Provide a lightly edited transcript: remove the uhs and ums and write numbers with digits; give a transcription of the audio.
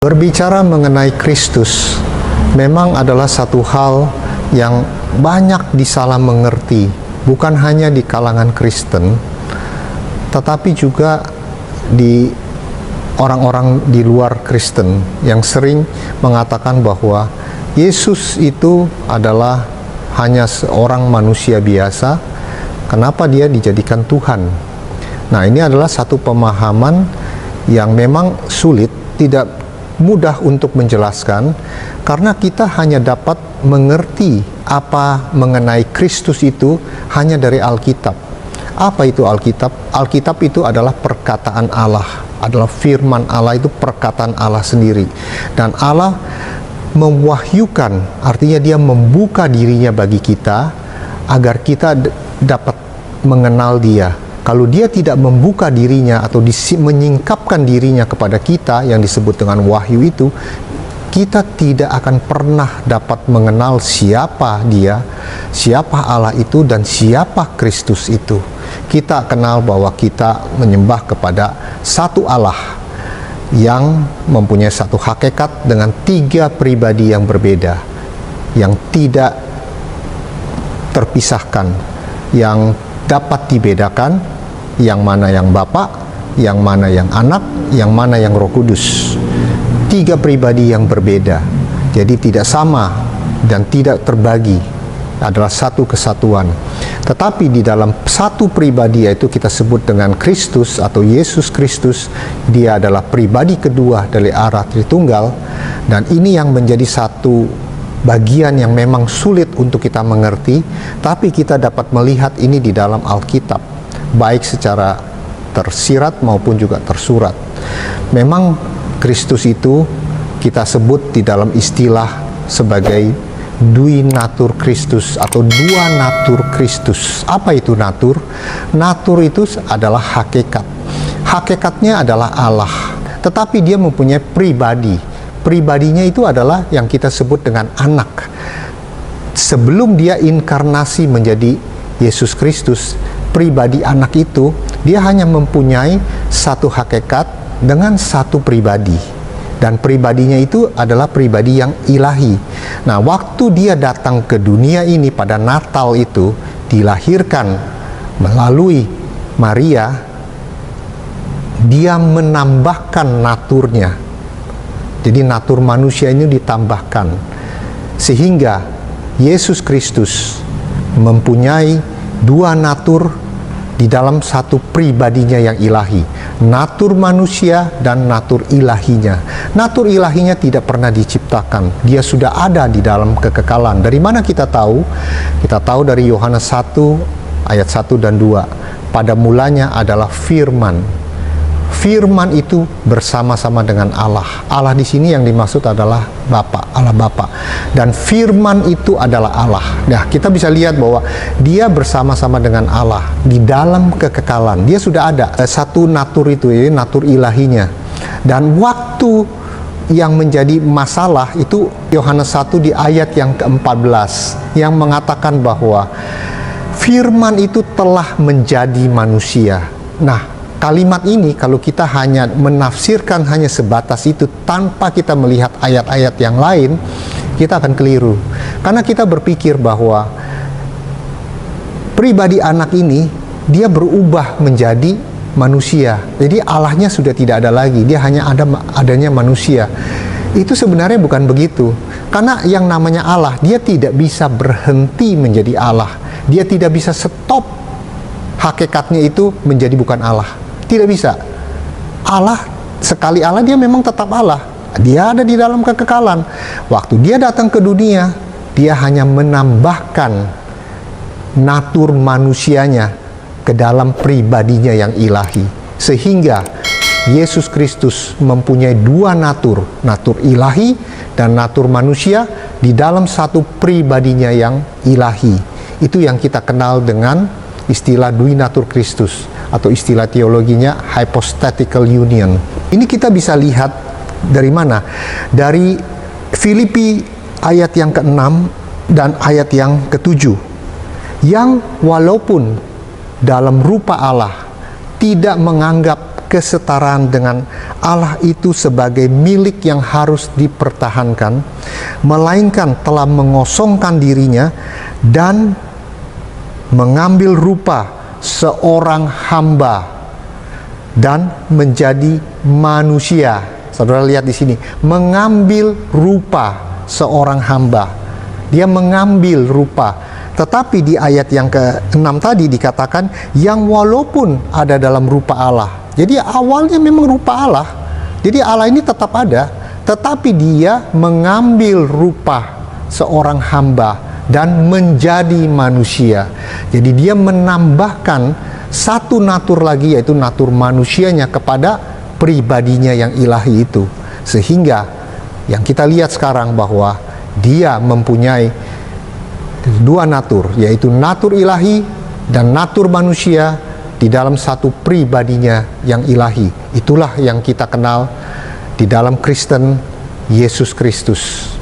Berbicara mengenai Kristus memang adalah satu hal yang banyak disalah mengerti, bukan hanya di kalangan Kristen, tetapi juga di orang-orang di luar Kristen yang sering mengatakan bahwa Yesus itu adalah hanya seorang manusia biasa. Kenapa dia dijadikan Tuhan? Nah, ini adalah satu pemahaman yang memang sulit, tidak mudah untuk menjelaskan, karena kita hanya dapat mengerti apa mengenai Kristus itu hanya dari Alkitab. Apa itu Alkitab? Alkitab itu adalah perkataan Allah, adalah firman Allah, itu perkataan Allah sendiri. Dan Allah mewahyukan, artinya dia membuka dirinya bagi kita agar kita dapat mengenal dia. Kalau dia tidak membuka dirinya atau menyingkapkan dirinya kepada kita yang disebut dengan wahyu itu, kita tidak akan pernah dapat mengenal siapa dia, siapa Allah itu, dan siapa Kristus itu. Kita kenal bahwa kita menyembah kepada satu Allah yang mempunyai satu hakikat dengan 3 pribadi yang berbeda, yang tidak terpisahkan, yang dapat dibedakan, yang mana yang Bapa, yang mana yang Anak, yang mana yang Roh Kudus. 3 pribadi yang berbeda, jadi tidak sama dan tidak terbagi, adalah satu kesatuan. Tetapi di dalam satu pribadi, yaitu kita sebut dengan Kristus atau Yesus Kristus, dia adalah pribadi kedua dari arah Tritunggal, dan ini yang menjadi satu bagian yang memang sulit untuk kita mengerti, tapi kita dapat melihat ini di dalam Alkitab, baik secara tersirat maupun juga tersurat. Memang Kristus itu kita sebut di dalam istilah sebagai dui natur Kristus atau dua natur Kristus. Apa itu natur? Natur itu adalah hakikat. Hakikatnya adalah Allah, tetapi dia mempunyai pribadi. Pribadinya itu adalah yang kita sebut dengan anak. Sebelum dia inkarnasi menjadi Yesus Kristus, pribadi anak itu, dia hanya mempunyai satu hakikat dengan satu pribadi, dan pribadinya itu adalah pribadi yang ilahi. Nah, waktu dia datang ke dunia ini pada Natal itu, dilahirkan melalui Maria, dia menambahkan naturnya. Jadi natur manusia ini ditambahkan, sehingga Yesus Kristus mempunyai 2 natur di dalam satu pribadinya yang ilahi, natur manusia dan natur ilahinya. Natur ilahinya tidak pernah diciptakan, dia sudah ada di dalam kekekalan. Dari mana kita tahu? Kita tahu dari Yohanes 1 ayat 1 dan 2. Pada mulanya adalah firman. Firman itu bersama-sama dengan Allah. Allah di sini yang dimaksud adalah Bapa, Allah Bapa. Dan firman itu adalah Allah. Nah, kita bisa lihat bahwa dia bersama-sama dengan Allah di dalam kekekalan. Dia sudah ada satu natur itu, ya, natur ilahinya. Dan waktu yang menjadi masalah itu Yohanes 1 di ayat yang ke-14 yang mengatakan bahwa firman itu telah menjadi manusia. Nah, kalimat ini kalau kita hanya menafsirkan hanya sebatas itu tanpa kita melihat ayat-ayat yang lain, kita akan keliru. Karena kita berpikir bahwa pribadi anak ini, dia berubah menjadi manusia. Jadi Allahnya sudah tidak ada lagi, dia hanya adanya manusia. Itu sebenarnya bukan begitu. Karena yang namanya Allah, dia tidak bisa berhenti menjadi Allah. Dia tidak bisa stop hakikatnya itu menjadi bukan Allah. Tidak bisa. Allah, sekali Allah, dia memang tetap Allah. Dia ada di dalam kekekalan. Waktu dia datang ke dunia, dia hanya menambahkan natur manusianya ke dalam pribadinya yang ilahi. Sehingga Yesus Kristus mempunyai 2 natur, natur ilahi dan natur manusia di dalam satu pribadinya yang ilahi. Itu yang kita kenal dengan istilah dui natur Kristus, atau istilah teologinya hypostatical union. Ini kita bisa lihat dari mana? Dari Filipi ayat yang ke-6 dan ayat yang ke-7, yang walaupun dalam rupa Allah tidak menganggap kesetaraan dengan Allah itu sebagai milik yang harus dipertahankan, melainkan telah mengosongkan dirinya dan mengambil rupa seorang hamba dan menjadi manusia. Saudara lihat di sini, mengambil rupa seorang hamba. Dia mengambil rupa. Tetapi di ayat yang ke-6 tadi dikatakan yang walaupun ada dalam rupa Allah. Jadi awalnya memang rupa Allah. Jadi Allah ini tetap ada, tetapi dia mengambil rupa seorang hamba dan menjadi manusia. Jadi dia menambahkan satu natur lagi, yaitu natur manusianya kepada pribadinya yang ilahi itu. Sehingga yang kita lihat sekarang bahwa dia mempunyai dua natur, yaitu natur ilahi dan natur manusia di dalam satu pribadinya yang ilahi. Itulah yang kita kenal di dalam Kristen, Yesus Kristus.